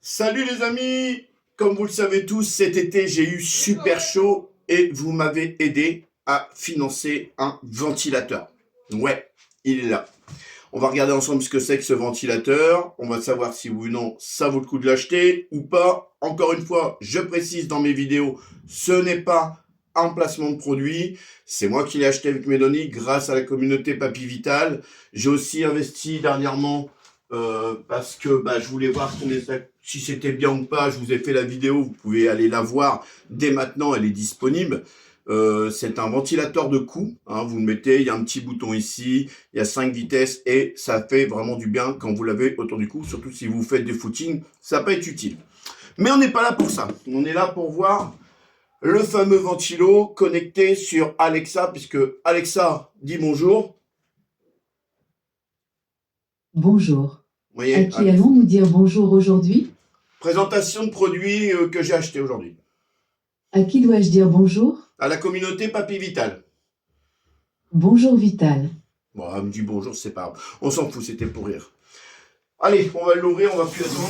Salut les amis! Comme vous le savez tous, cet été j'ai eu super chaud et vous m'avez aidé à financer un ventilateur. Ouais, il est là. On va regarder ensemble ce que c'est que ce ventilateur. On va savoir si oui ou non ça vaut le coup de l'acheter ou pas. Encore une fois, je précise dans mes vidéos, ce n'est pas un placement de produit. C'est moi qui l'ai acheté avec mes données grâce à la communauté Papy Vital. J'ai aussi investi dernièrement parce que je voulais voir si c'était bien ou pas. Je vous ai fait la vidéo, vous pouvez aller la voir dès maintenant, elle est disponible. C'est un ventilateur de cou, hein, vous le mettez, il y a un petit bouton ici, il y a 5 vitesses et ça fait vraiment du bien quand vous l'avez autour du cou, surtout si vous faites des footings, ça peut être utile. Mais on n'est pas là pour ça, on est là pour voir le fameux ventilo connecté sur Alexa, puisque Alexa dit bonjour. Bonjour. Vous voyez, À qui allons-nous dire bonjour aujourd'hui? présentation de produits que j'ai acheté aujourd'hui. À qui dois-je dire bonjour? À la communauté Papy Vital. Bonjour Vital. Bon, elle me dit bonjour, c'est pas grave. On s'en fout, c'était pour rire. Allez, on va l'ouvrir, on va plus attendre.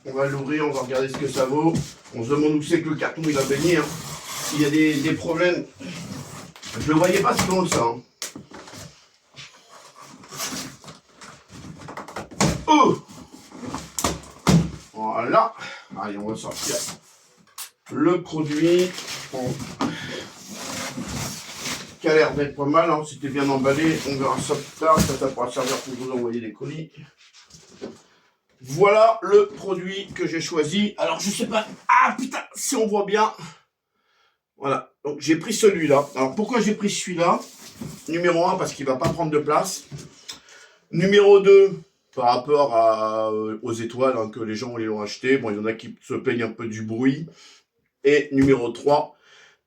On va l'ouvrir, on va regarder ce que ça vaut. On se demande où c'est que le carton il va baigner. Hein. S'il y a des problèmes, je le voyais pas si long que ça. Hein. Oh, voilà. Allez, on va sortir le produit. Qui a l'air d'être pas mal. Hein. C'était bien emballé. On verra ça plus tard. Ça pourra servir pour vous envoyer des colis. Voilà le produit que j'ai choisi. Alors, je sais pas. Ah, putain, si on voit bien. Voilà. Donc, j'ai pris celui-là. Alors, pourquoi j'ai pris celui-là? Numéro 1, parce qu'il va pas prendre de place. Numéro 2, par rapport aux étoiles hein, que les gens les ont acheté. Bon, il y en a qui se plaignent un peu du bruit. Et numéro 3,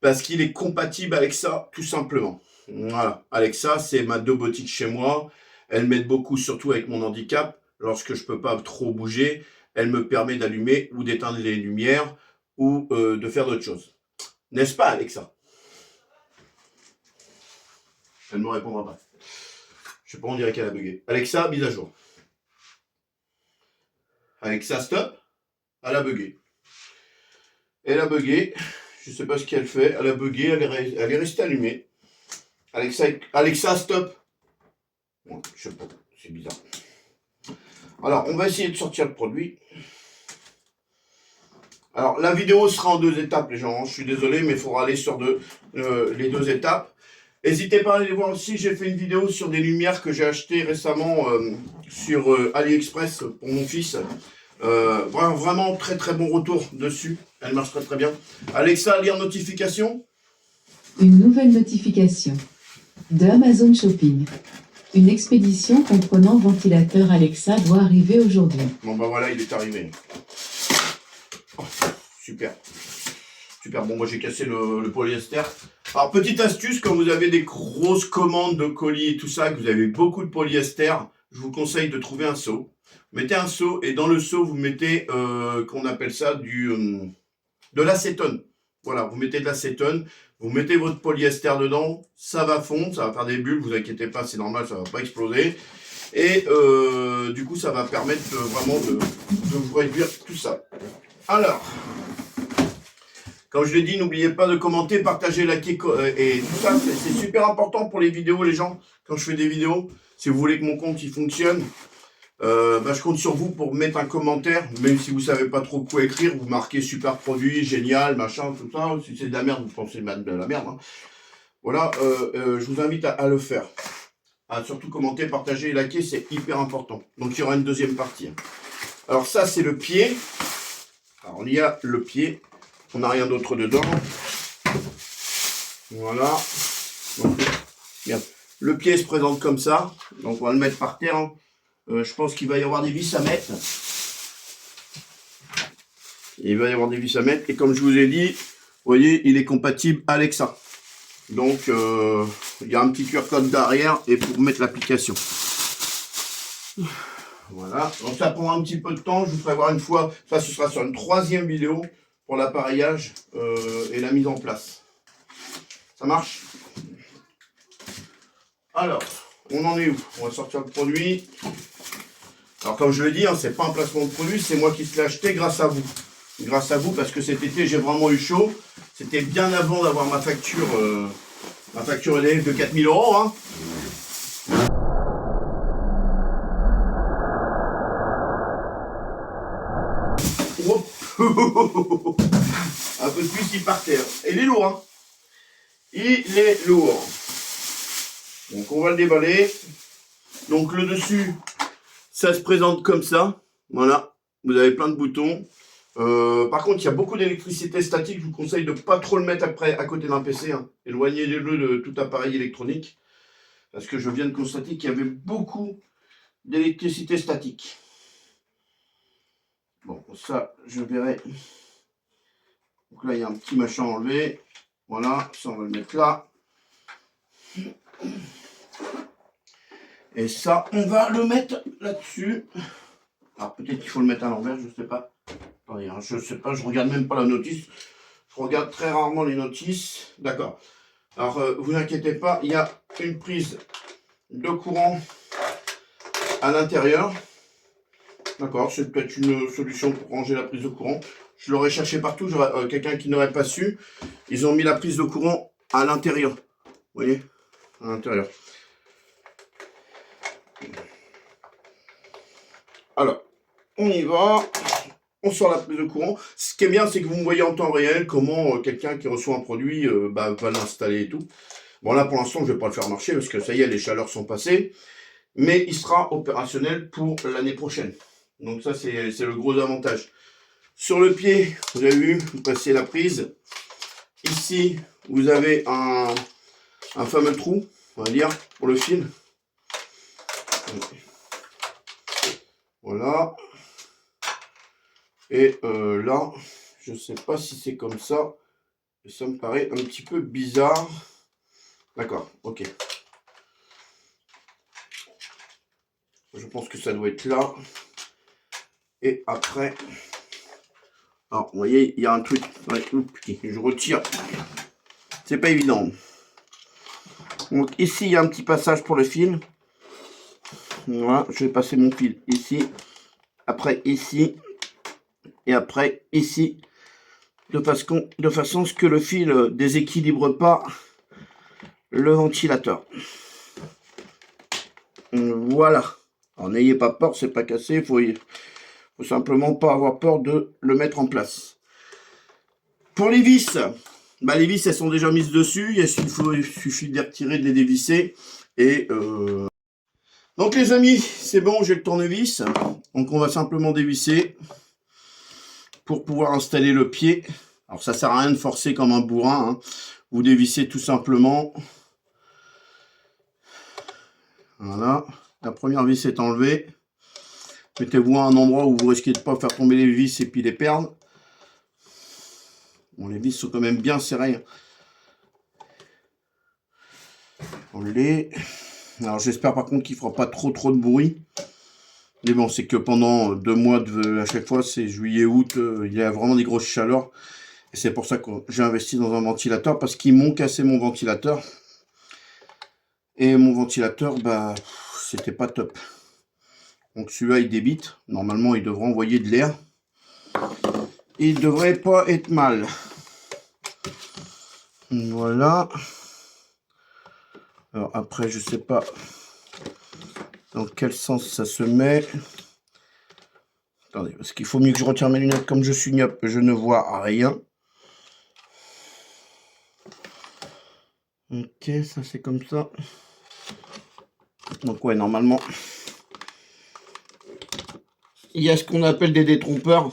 parce qu'il est compatible avec ça, tout simplement. Voilà. Alexa, c'est ma domotique chez moi. Elle m'aide beaucoup, surtout avec mon handicap. Lorsque je peux pas trop bouger, elle me permet d'allumer ou d'éteindre les lumières ou de faire d'autres choses. N'est-ce pas, Alexa? Elle ne me répondra pas. Je sais pas, on dirait qu'elle a bugué. Alexa, mise à jour. Alexa, stop. Elle a bugué. Elle a bugué. Je sais pas ce qu'elle fait. Elle a bugué. Elle est restée allumée. Alexa, stop. Bon, je sais pas. C'est bizarre. Alors, on va essayer de sortir le produit. Alors, la vidéo sera en 2 étapes, les gens. Je suis désolé, mais il faudra aller sur les 2 étapes. N'hésitez pas à aller voir aussi, j'ai fait une vidéo sur des lumières que j'ai achetées récemment sur AliExpress pour mon fils. Vraiment très très bon retour dessus. Elle marche très très bien. Alexa, lire notification. Une nouvelle notification de Amazon Shopping. Une expédition comprenant ventilateur Alexa doit arriver aujourd'hui. Bon voilà, il est arrivé. Oh, super. Super, bon moi j'ai cassé le polyester. Alors petite astuce, quand vous avez des grosses commandes de colis et tout ça, que vous avez beaucoup de polyester, je vous conseille de trouver un seau. Mettez un seau et dans le seau vous mettez, qu'on appelle ça de l'acétone. Voilà, vous mettez de l'acétone, vous mettez votre polyester dedans, ça va fondre, ça va faire des bulles, vous inquiétez pas, c'est normal, ça va pas exploser. Et du coup, ça va permettre vraiment de vous réduire tout ça. Alors, comme je l'ai dit, n'oubliez pas de commenter, partager, liker et tout ça, c'est super important pour les vidéos, les gens. Quand je fais des vidéos, si vous voulez que mon compte il fonctionne, je compte sur vous pour mettre un commentaire, même si vous savez pas trop quoi écrire, vous marquez super produit, génial, machin, tout ça. Si c'est de la merde, vous pensez de la merde. Hein. Voilà, je vous invite à le faire. À surtout commenter, partager et liker, c'est hyper important. Donc il y aura une deuxième partie. Alors ça, c'est le pied. Alors il y a le pied. On n'a rien d'autre dedans. Voilà. Donc, le pied se présente comme ça. Donc on va le mettre par terre. Hein. Je pense qu'il va y avoir des vis à mettre. Il va y avoir des vis à mettre. Et comme je vous ai dit, vous voyez, il est compatible Alexa. Donc il y a un petit QR code derrière et pour mettre l'application. Voilà. Donc ça prend un petit peu de temps. Je vous ferai voir une fois. Ça, ce sera sur une 3e vidéo pour l'appareillage et la mise en place. Ça marche? Alors, on en est où? On va sortir le produit. Alors comme je l'ai dit, hein, c'est pas un placement de produit, c'est moi qui l'ai acheté grâce à vous. Grâce à vous, parce que cet été j'ai vraiment eu chaud. C'était bien avant d'avoir ma facture EDF de 4 000 €. Hein. Oh. Un peu de plus il partait. Et il est lourd. Hein. Il est lourd. Donc on va le déballer. Donc le dessus, ça se présente comme ça. Voilà. Vous avez plein de boutons. Par contre, il y a beaucoup d'électricité statique. Je vous conseille de ne pas trop le mettre après à côté d'un PC. Hein. Éloignez-le de tout appareil électronique. Parce que je viens de constater qu'il y avait beaucoup d'électricité statique. Bon, ça, je verrai. Donc là, il y a un petit machin enlevé. Voilà, ça, on va le mettre là. Et ça, on va le mettre là-dessus. Alors, peut-être qu'il faut le mettre à l'envers, je ne sais pas. Attendez, hein, je ne sais pas, je regarde même pas la notice. Je regarde très rarement les notices. D'accord. Alors, vous inquiétez pas, il y a une prise de courant à l'intérieur. D'accord, c'est peut-être une solution pour ranger la prise de courant. Je l'aurais cherché partout, j'aurais quelqu'un qui n'aurait pas su. Ils ont mis la prise de courant à l'intérieur. Vous voyez, à l'intérieur. Alors, on y va. On sort la prise de courant. Ce qui est bien, c'est que vous me voyez en temps réel comment quelqu'un qui reçoit un produit va l'installer et tout. Bon, là, pour l'instant, je ne vais pas le faire marcher parce que ça y est, les chaleurs sont passées. Mais il sera opérationnel pour l'année prochaine. Donc ça, c'est le gros avantage. Sur le pied, vous avez vu, vous passez la prise. Ici, vous avez un fameux trou, on va dire, pour le fil. Voilà. Et là, je ne sais pas si c'est comme ça. Ça me paraît un petit peu bizarre. D'accord, ok. Je pense que ça doit être là. Et après... Alors, vous voyez, il y a un truc... Ouais, je retire. C'est pas évident. Donc ici, il y a un petit passage pour le fil. Voilà, je vais passer mon fil ici. Après, ici. Et après, ici. De façon à ce que le fil ne déséquilibre pas le ventilateur. Voilà. Alors, n'ayez pas peur, c'est pas cassé. Il faut simplement pas avoir peur de le mettre en place. Pour les vis, les vis, elles sont déjà mises dessus. Il suffit de les retirer, de les dévisser. Et donc les amis, c'est bon, j'ai le tournevis. Donc on va simplement dévisser pour pouvoir installer le pied. Alors ça sert à rien de forcer comme un bourrin. Hein. Vous dévissez tout simplement. Voilà. La première vis est enlevée. Mettez-vous à un endroit où vous risquez de ne pas faire tomber les vis et puis les perdre. Bon, les vis sont quand même bien serrées. On les... Alors j'espère par contre qu'il ne fera pas trop de bruit. Mais bon, c'est que pendant 2 mois, à chaque fois, c'est juillet, août, il y a vraiment des grosses chaleurs. Et c'est pour ça que j'ai investi dans un ventilateur, parce qu'ils m'ont cassé mon ventilateur. Et mon ventilateur, c'était pas top. Donc celui-là, il débite. Normalement, il devrait envoyer de l'air. Il devrait pas être mal. Voilà. Alors après, je sais pas dans quel sens ça se met. Attendez, parce qu'il faut mieux que je retire mes lunettes. Comme je suis myope, je ne vois rien. Ok, ça c'est comme ça. Donc ouais, normalement, il y a ce qu'on appelle des détrompeurs.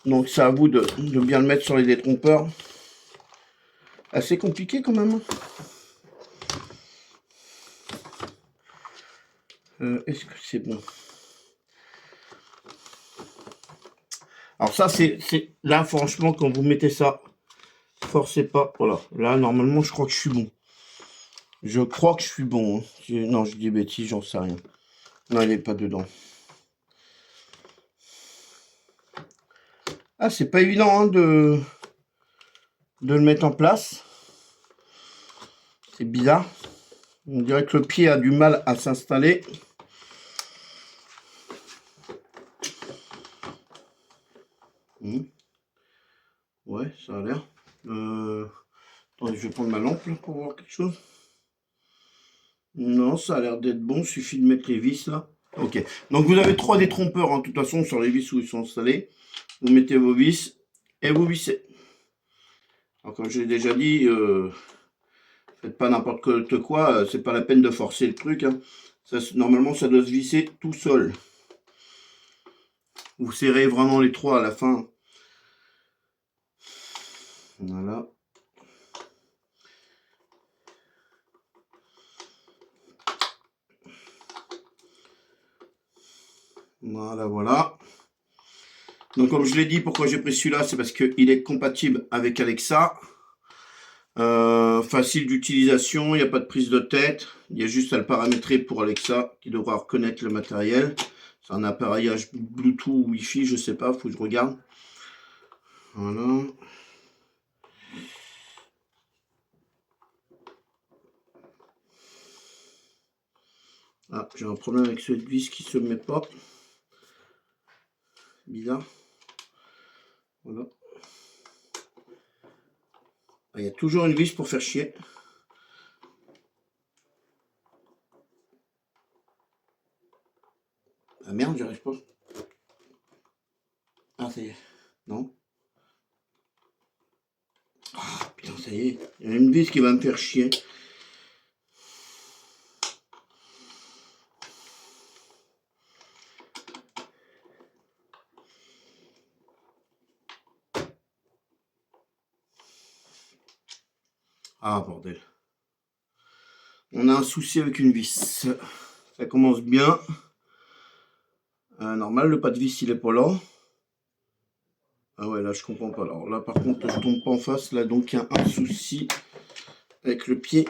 Donc c'est à vous de bien le mettre sur les détrompeurs. Assez compliqué quand même. Est-ce que c'est bon? Alors ça, c'est là, franchement, quand vous mettez ça, forcez pas. Voilà, là, normalement, je crois que je suis bon. Je crois que je suis bon. Hein. Non, je dis des bêtises, j'en sais rien. Non, il n'est pas dedans. Ah, c'est pas évident hein, de le mettre en place. C'est bizarre. On dirait que le pied a du mal à s'installer. Ouais, ça a l'air. Attendez, je vais prendre ma lampe là, pour voir quelque chose. Non, ça a l'air d'être bon, suffit de mettre les vis là. Ok, donc vous avez 3 détrompeurs, hein, de toute façon, sur les vis où ils sont installés. Vous mettez vos vis et vous vissez. Alors, comme je l'ai déjà dit, faites pas n'importe quoi, c'est pas la peine de forcer le truc. Hein. Ça, normalement, ça doit se visser tout seul. Vous serrez vraiment les 3 à la fin. Voilà. Voilà, voilà. Donc, comme je l'ai dit, pourquoi j'ai pris celui-là, c'est parce qu'il est compatible avec Alexa. Facile d'utilisation, il n'y a pas de prise de tête. Il y a juste à le paramétrer pour Alexa qui devra reconnaître le matériel. C'est un appareillage Bluetooth ou Wi-Fi, je sais pas, faut que je regarde. Voilà. Ah, j'ai un problème avec cette vis qui se met pas. Bizarre. Voilà. Il y a toujours une vis pour faire chier. Ah merde, j'y arrive pas. Ah, ça y est. Non. Ah, putain, ça y est. Il y a une vis qui va me faire chier. Ah, bordel. On a un souci avec une vis. Ça commence bien. Normal, le pas de vis, il est pas là. Ah ouais, là, je comprends pas. Alors là, par contre, je tombe pas en face. Là, donc, il y a un souci avec le pied.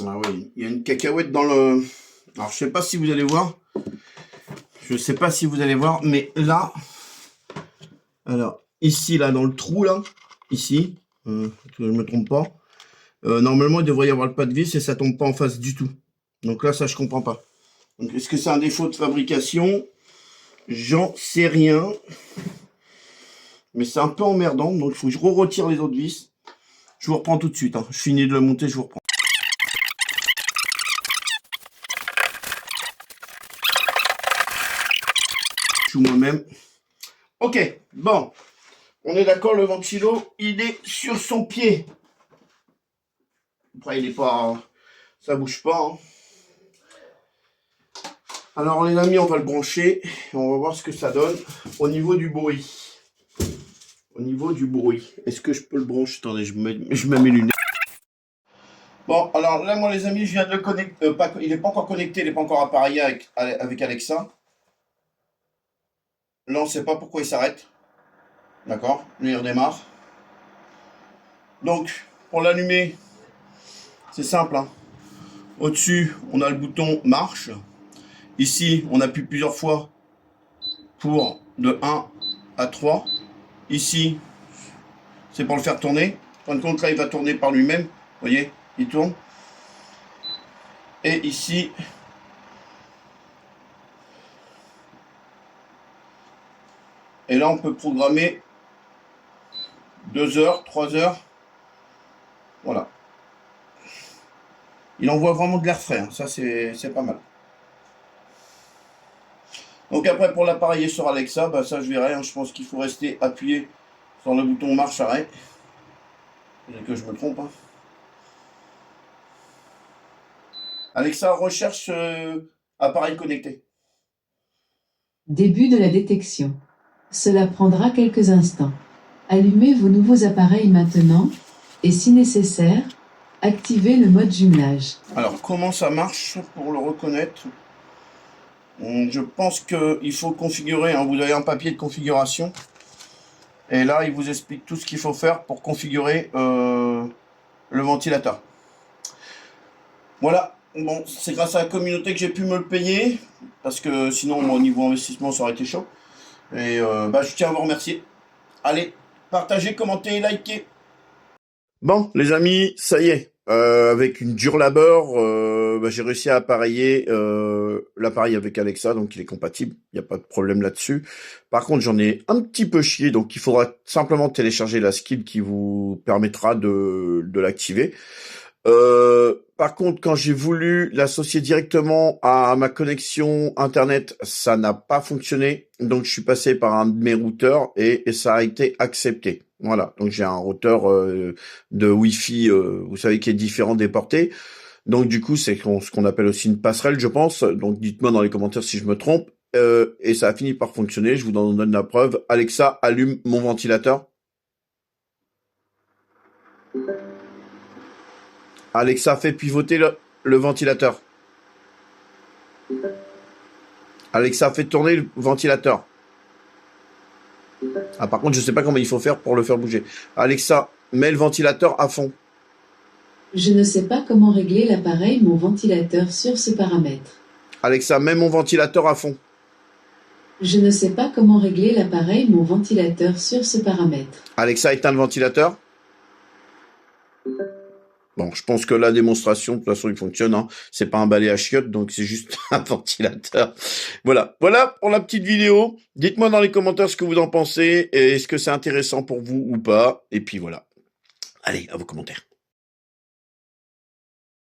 Ah oui, il y a une cacahuète dans le... Alors, je sais pas si vous allez voir. Je sais pas si vous allez voir, mais là... Alors, ici, là, dans le trou, là. Ici. Que je me trompe pas. Normalement, il devrait y avoir le pas de vis et ça tombe pas en face du tout. Donc là, ça, je comprends pas. Donc, est-ce que c'est un défaut de fabrication? J'en sais rien. Mais c'est un peu emmerdant. Donc, il faut que je retire les autres vis. Je vous reprends tout de suite. Hein. Je finis de le monter, je vous reprends. Je suis moi-même. Ok, bon. On est d'accord, le ventilo, il est sur son pied. Après, il est pas... Ça bouge pas. Hein. Alors, les amis, on va le brancher. Et on va voir ce que ça donne au niveau du bruit. Au niveau du bruit. Est-ce que je peux le brancher? Attendez, je mets mes lunettes. Bon, alors là, moi, les amis, je viens de le connecter. Il n'est pas encore connecté, il n'est pas encore appareillé avec Alexa. Là, on ne sait pas pourquoi il s'arrête. D'accord? Lui, il redémarre. Donc, pour l'allumer, c'est simple. Hein. Au-dessus, on a le bouton marche. Ici, on appuie plusieurs fois pour de 1 à 3. Ici, c'est pour le faire tourner. En fin de compte, là, il va tourner par lui-même. Vous voyez, il tourne. Et ici, et là, on peut programmer 2 heures, 3 heures. Voilà. Il envoie vraiment de l'air frais. Hein. Ça, c'est pas mal. Donc après, pour l'appareiller sur Alexa, bah, ça, je verrai. Hein. Je pense qu'il faut rester appuyé sur le bouton marche-arrêt. Et que je me trompe. Hein. Alexa, recherche appareil connecté. Début de la détection. Cela prendra quelques instants. Allumez vos nouveaux appareils maintenant et si nécessaire, activez le mode jumelage. Alors, comment ça marche pour le reconnaître? Je pense qu'il faut configurer, hein, vous avez un papier de configuration. Et là, il vous explique tout ce qu'il faut faire pour configurer le ventilateur. Voilà, bon, c'est grâce à la communauté que j'ai pu me le payer. Parce que sinon, au niveau investissement, ça aurait été chaud. Et je tiens à vous remercier. Allez, partagez, commentez, likez. Bon, les amis, ça y est. avec une dure labeur, j'ai réussi à appareiller l'appareil avec Alexa, donc il est compatible, il n'y a pas de problème là-dessus. Par contre, j'en ai un petit peu chié, donc il faudra simplement télécharger la skill qui vous permettra de l'activer. Par contre, quand j'ai voulu l'associer directement à ma connexion internet, ça n'a pas fonctionné. Donc, je suis passé par un de mes routeurs et ça a été accepté. Voilà. Donc, j'ai un routeur de Wi-Fi, vous savez, qui est différent des portées. Donc, du coup, c'est ce qu'on appelle aussi une passerelle, je pense. Donc, dites-moi dans les commentaires si je me trompe. Et ça a fini par fonctionner. Je vous en donne la preuve. Alexa, allume mon ventilateur. Alexa, fait pivoter le ventilateur. Alexa, fait tourner le ventilateur. Ah, par contre, je sais pas comment il faut faire pour le faire bouger. Alexa, mets le ventilateur à fond. Je ne sais pas comment régler l'appareil mon ventilateur sur ce paramètre. Alexa, mets mon ventilateur à fond. Je ne sais pas comment régler l'appareil mon ventilateur sur ce paramètre. Alexa, éteins le ventilateur. Bon, je pense que la démonstration, de toute façon, il fonctionne. Hein. C'est pas un balai à chiottes, donc c'est juste un ventilateur. Voilà pour la petite vidéo. Dites-moi dans les commentaires ce que vous en pensez. Et est-ce que c'est intéressant pour vous ou pas. Et puis voilà. Allez, à vos commentaires.